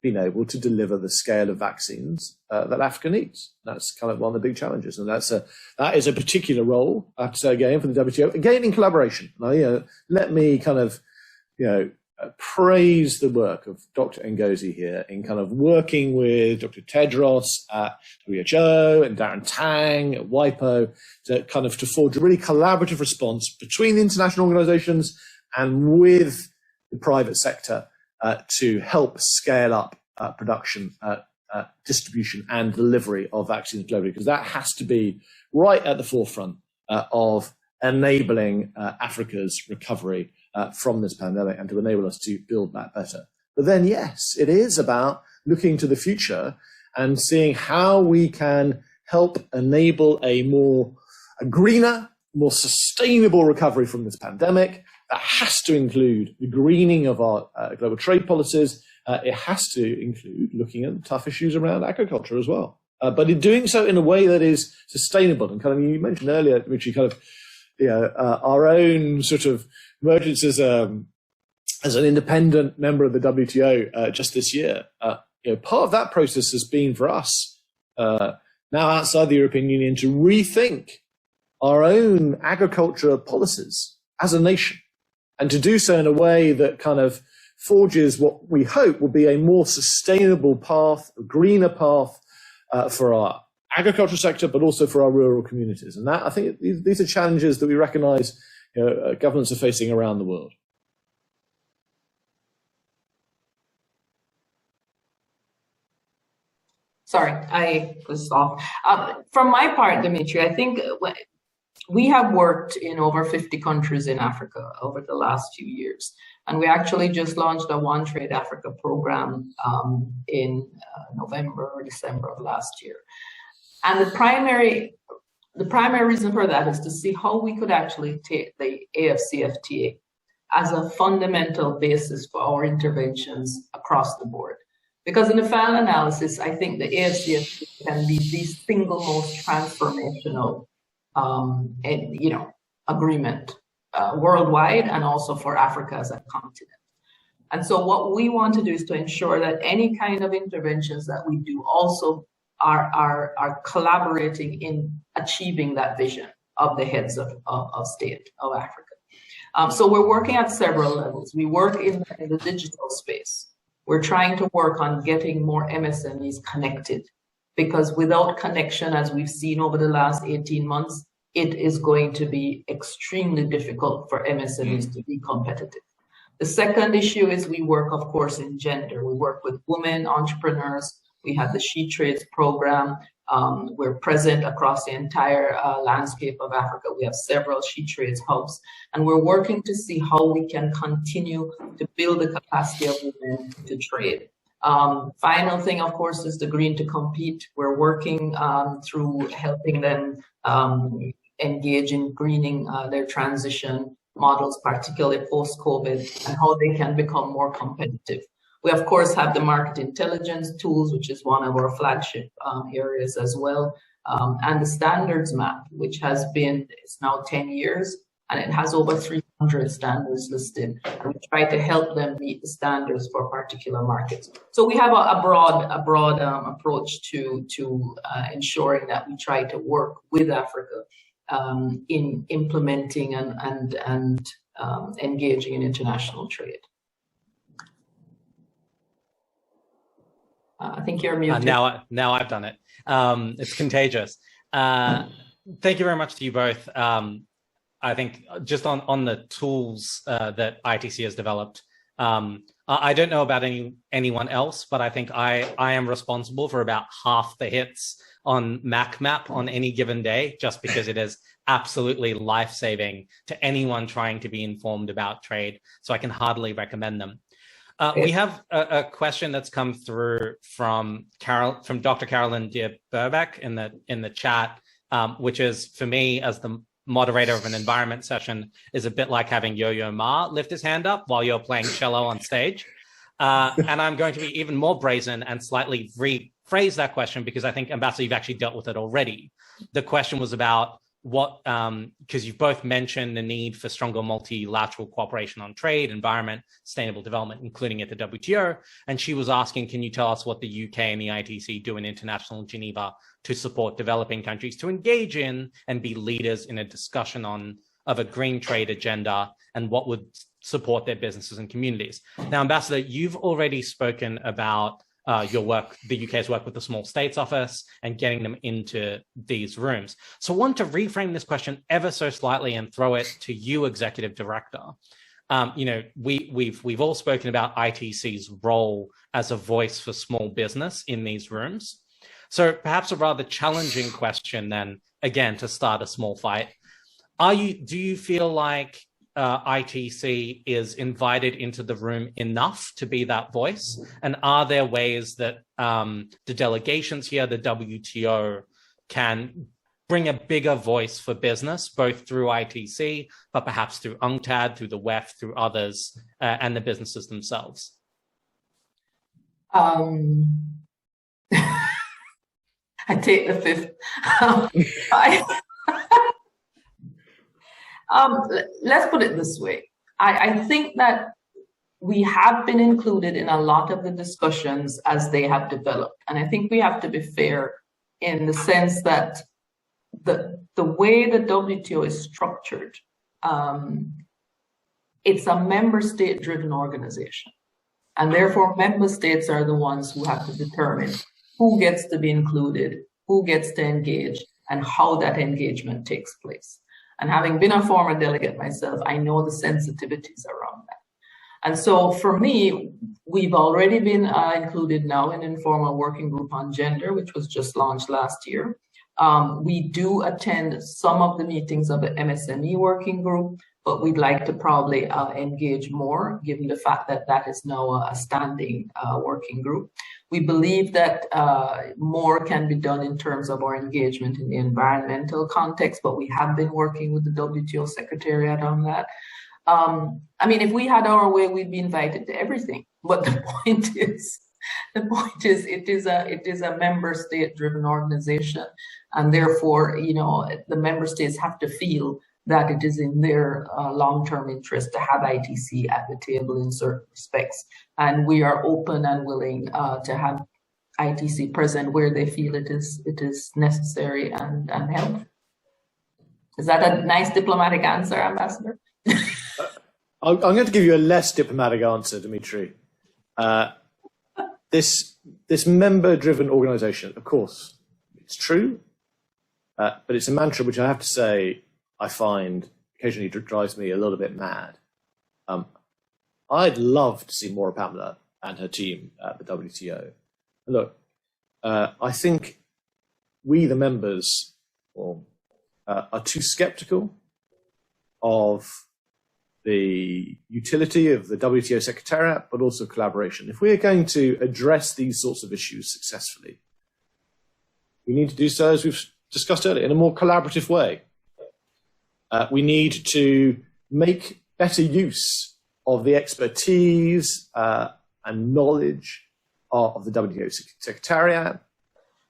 been able to deliver the scale of vaccines that Africa needs. That's kind of one of the big challenges. And that is a particular role, I have to say again, for the WTO, again, in collaboration. Now, you know, let me kind of, you know, praise the work of Dr. Ngozi here in kind of working with Dr. Tedros at WHO and Darren Tang at WIPO to forge a really collaborative response between the international organizations and with the private sector to help scale up production, distribution and delivery of vaccines globally, because that has to be right at the forefront of enabling Africa's recovery from this pandemic and to enable us to build back better. But then, yes, it is about looking to the future and seeing how we can help enable a greener, more sustainable recovery from this pandemic. That has to include the greening of our global trade policies. It has to include looking at tough issues around agriculture as well. But in doing so in a way that is sustainable. And kind of, you mentioned earlier, Dimitri, kind of, you know, our own sort of emergence as an independent member of the WTO just this year. You know, part of that process has been for us now outside the European Union to rethink our own agriculture policies as a nation, and to do so in a way that kind of forges what we hope will be a more sustainable path, a greener path for our agricultural sector, but also for our rural communities. And that, I think, these are challenges that we recognize, you know, governments are facing around the world. Sorry, I was off. From my part, Dimitri, I think we have worked in over 50 countries in Africa over the last few years. And we actually just launched a One Trade Africa program in November or December of last year. And the primary reason for that is to see how we could actually take the AFCFTA as a fundamental basis for our interventions across the board. Because in the final analysis, I think the AFCFTA can be the single most transformational agreement worldwide, and also for Africa as a continent. And so what we want to do is to ensure that any kind of interventions that we do also are collaborating in achieving that vision of the heads of state of Africa. So we're working at several levels. We work in the digital space. we're trying to work on getting more MSMEs connected, because without connection, as we've seen over the last 18 months, it is going to be extremely difficult for MSMEs to be competitive. The second issue is we work, of course, in gender. We work with women entrepreneurs. We have the She Trades program. We're present across the entire landscape of Africa. We have several She Trades hubs, and we're working to see how we can continue to build the capacity of women to trade. Final thing, of course, is the Green to Compete. We're working through helping them engage in greening their transition models, particularly post-COVID, and how they can become more competitive. We, of course, have the market intelligence tools, which is one of our flagship areas as well, and the standards map, which has been, it's now 10 years, and it has over 300 standards listed. And we try to help them meet the standards for particular markets. So we have a broad approach to ensuring that we try to work with Africa in implementing and engaging in international trade. I think you're muted. Now I've done it. It's contagious. Thank you very much to you both. I think just on the tools that ITC has developed, I don't know about anyone else, but I think I am responsible for about half the hits on MacMap on any given day, just because it is absolutely life-saving to anyone trying to be informed about trade. So I can hardly recommend them. We have a question that's come through from Dr. Carolyn Deer Burbeck in the chat, which is, for me as the moderator of an environment session, is a bit like having Yo-Yo Ma lift his hand up while you're playing cello on stage. And I'm going to be even more brazen and slightly rephrase that question, because I think, Ambassador, you've actually dealt with it already. The question was about what, because you've both mentioned the need for stronger multilateral cooperation on trade, environment, sustainable development, including at the WTO. And she was asking, can you tell us what the UK and the ITC do in international Geneva to support developing countries to engage in and be leaders in a discussion of a green trade agenda, and what would support their businesses and communities? Now, Ambassador, you've already spoken about your work, the UK's work with the Small States Office and getting them into these rooms. So I want to reframe this question ever so slightly and throw it to you, Executive Director. We've all spoken about ITC's role as a voice for small business in these rooms. So perhaps a rather challenging question then, again, to start a small fight. Do you feel like ITC is invited into the room enough to be that voice? And are there ways that the delegations here, the WTO, can bring a bigger voice for business, both through ITC, but perhaps through UNCTAD, through the WEF, through others, and the businesses themselves? I take the fifth. Let's put it this way. I think that we have been included in a lot of the discussions as they have developed. And I think we have to be fair in the sense that the way the WTO is structured, it's a member state driven organization. And therefore, member states are the ones who have to determine who gets to be included, who gets to engage, and how that engagement takes place. And having been a former delegate myself, I know the sensitivities around that. And so for me, we've already been included now in an informal working group on gender, which was just launched last year. We do attend some of the meetings of the MSME working group, but we'd like to probably engage more, given the fact that that is now a standing working group. We believe that more can be done in terms of our engagement in the environmental context, but we have been working with the WTO Secretariat on that. I mean, if we had our way, we'd be invited to everything. But the point is, it is a member state driven organization, and therefore, the member states have to feel that it is in their long-term interest to have ITC at the table in certain respects. And we are open and willing to have ITC present where they feel it is necessary and helpful. Is that a nice diplomatic answer, I'm going to give you a less diplomatic answer, Dimitri. this member-driven organisation, of course, it's true, but it's a mantra which I have to say I find occasionally drives me a little bit mad. I'd love to see more of Pamela and her team at the WTO. Look, I think we, the members, are too sceptical of the utility of the WTO Secretariat, but also collaboration. If we're going to address these sorts of issues successfully, we need to do so, as we've discussed earlier, in a more collaborative way. We need to make better use of the expertise and knowledge of the WTO Secretariat,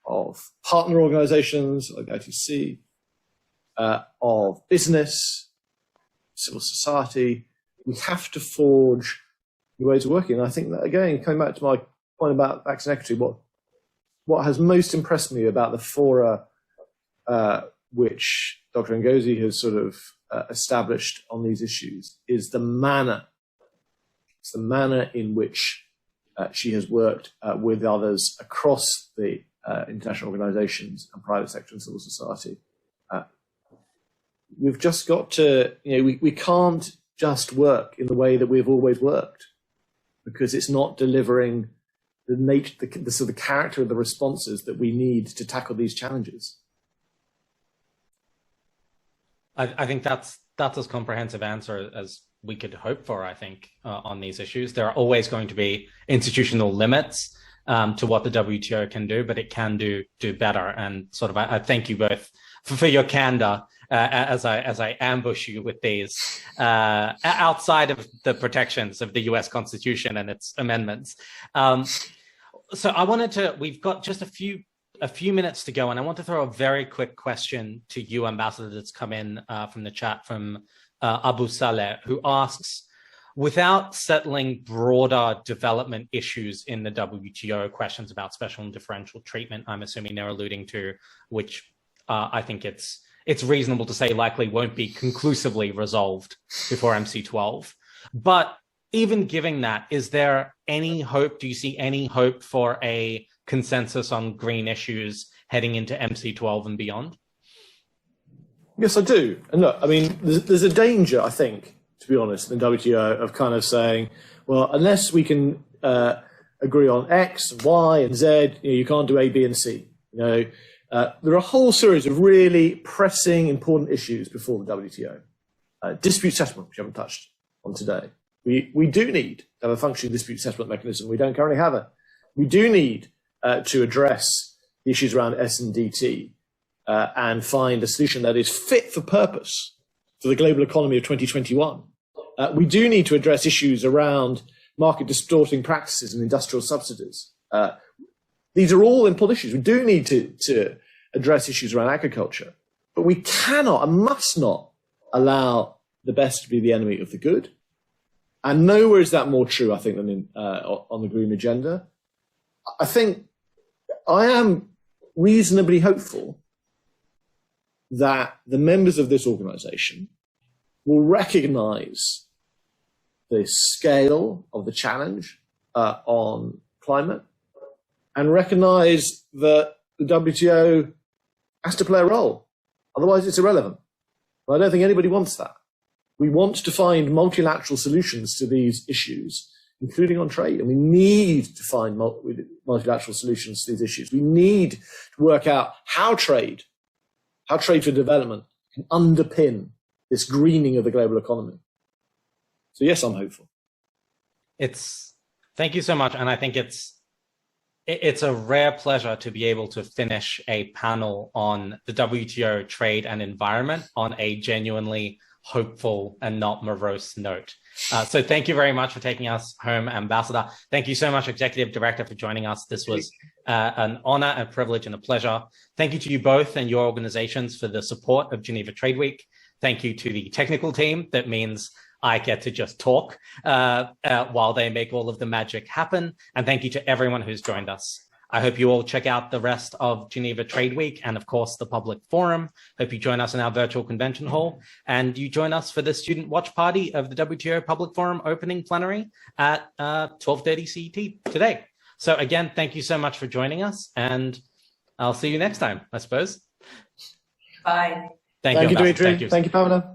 of partner organizations like ITC, of business, civil society. We have to forge new ways of working. And I think that, again, coming back to my point about vaccine equity, what has most impressed me about the fora which Dr. Ngozi has sort of established on these issues is the manner. It's the manner in which she has worked with others across the international organizations and private sector and civil society. We've just got to, we can't just work in the way that we've always worked, because it's not delivering the sort of character of the responses that we need to tackle these challenges. I think that's as comprehensive answer as we could hope for, I think, on these issues. There are always going to be institutional limits to what the WTO can do, but it can do better. And sort of, I thank you both for your candor as I ambush you with these outside of the protections of the US Constitution and its amendments. So I wanted to, we've got just a few minutes to go, and I want to throw a very quick question to you, Ambassador, that's come in from the chat from Abu Saleh, who asks, without settling broader development issues in the WTO, questions about special and differential treatment, I'm assuming they're alluding to, which I think it's reasonable to say likely won't be conclusively resolved before MC12. But even given that, is there any hope? Do you see any hope for a consensus on green issues heading into MC12 and beyond? Yes, I do. And look, I mean, there's a danger, I think, to be honest, in the WTO of kind of saying, well, unless we can agree on X, Y, and Z, you can't do A, B, and C. There are a whole series of really pressing, important issues before the WTO. Dispute settlement, which I haven't touched on today. We do need to have a functioning dispute settlement mechanism. We don't currently have it. We do need to address the issues around S&DT and find a solution that is fit for purpose for the global economy of 2021. We do need to address issues around market distorting practices and industrial subsidies. These are all important issues. We do need to address issues around agriculture, but we cannot and must not allow the best to be the enemy of the good. And nowhere is that more true, I think, than on the green agenda. I think I am reasonably hopeful that the members of this organization will recognize the scale of the challenge on climate and recognize that the WTO has to play a role. Otherwise, it's irrelevant. I don't think anybody wants that. We want to find multilateral solutions to these issues, including on trade, and we need to find multilateral solutions to these issues. We need to work out how trade for development can underpin this greening of the global economy. So yes, I'm hopeful. Thank you so much, and I think it's a rare pleasure to be able to finish a panel on the WTO trade and environment on a genuinely hopeful and not morose note. So thank you very much for taking us home, Ambassador. Thank you so much, Executive Director, for joining us. This was an honor, a privilege, and a pleasure. Thank you to you both and your organizations for the support of Geneva Trade Week. Thank you to the technical team. That means I get to just talk while they make all of the magic happen. And thank you to everyone who's joined us. I hope you all check out the rest of Geneva Trade Week and, of course, the public forum. Hope you join us in our virtual convention hall, and you join us for the student watch party of the WTO Public Forum opening plenary at 12:30 CET today. So again, thank you so much for joining us, and I'll see you next time, I suppose. Bye. Thank you, Dimitri. Thank you. Thank you, Pamela.